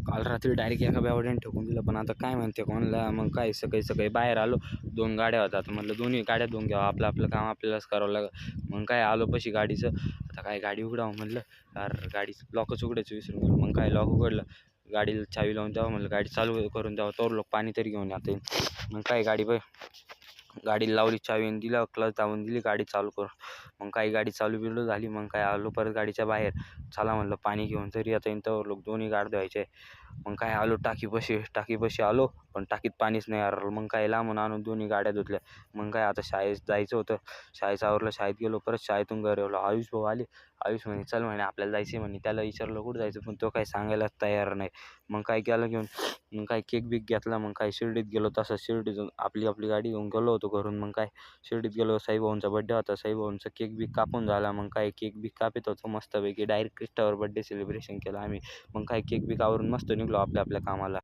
काल रात्री डायरेक्ट एका बेवड्याने ठोकून दिलं. पण आता काय म्हणते कोणाला. मग काय सकाळी सकाळी बाहेर आलो, 2 गाड्या होत्या. आता म्हटलं दोन्ही गाड्या धुवून घ्यावं, आपलं आपलं काम आपल्यालाच करावं लागेल. मग काय आलो पशी गाडीचं, आता काय गाडी उघडावं म्हटलं, अरे गाडीचं लॉकच उघडायचं विसरून गेलो. मग काय लॉक उघडलं, गाडीला चावी लावून द्यावं म्हणलं, गाडी चालू करून द्यावं, तोवर लोक पाणी तरी घेऊन येता येईल. मग काय गाडी लावली, चावी आणि दिला, क्लच दाबून दिली, गाडी चालू करून. मग काही गाडी चालू बिलू झाली. मग काय आलो परत गाडीच्या बाहेर, चला म्हणलं पाणी घेऊन तरी आता येईन, तोवर लोक दोन्ही गाड धुवायचे. मग काय आलो टाकीपाशी आलो, पण टाकीत पाणीच नाही आलं. मग काय लांबून आणून दोन्ही गाड्या धुतल्या. मग काय आता शाळेत जायचं होतं, शाळेचं आवरलं, शाळेत गेलो, परत शाळेतून घरी आलो. आयुष भाऊ आले, आयुष म्हणे चल म्हणे आपल्याला जायचं आहे म्हणे. त्याला विचारलं कुठं जायचं, पण तो काही सांगायलाच तयार नाही. मग काय केलं घेऊन, मग काय केक बिक घेतला. मग काय शिर्डीत गेलो, तसं शिर्डीतून आपली गाडी घेऊन गेलो होतो घरून. मग काय शिर्डीत गेलो, साईभाऊंचा बड्डे होता, साईभाऊंचा केक बिक कापून झाला. मग काय केक बिक कापित होतो मस्तपैकी, डायरेक्ट क्रिस्टावर बड्डे सेलिब्रेशन केलं आम्ही. मग काय केक बिक आवरून मस्त निघलो आपल्या कामाला.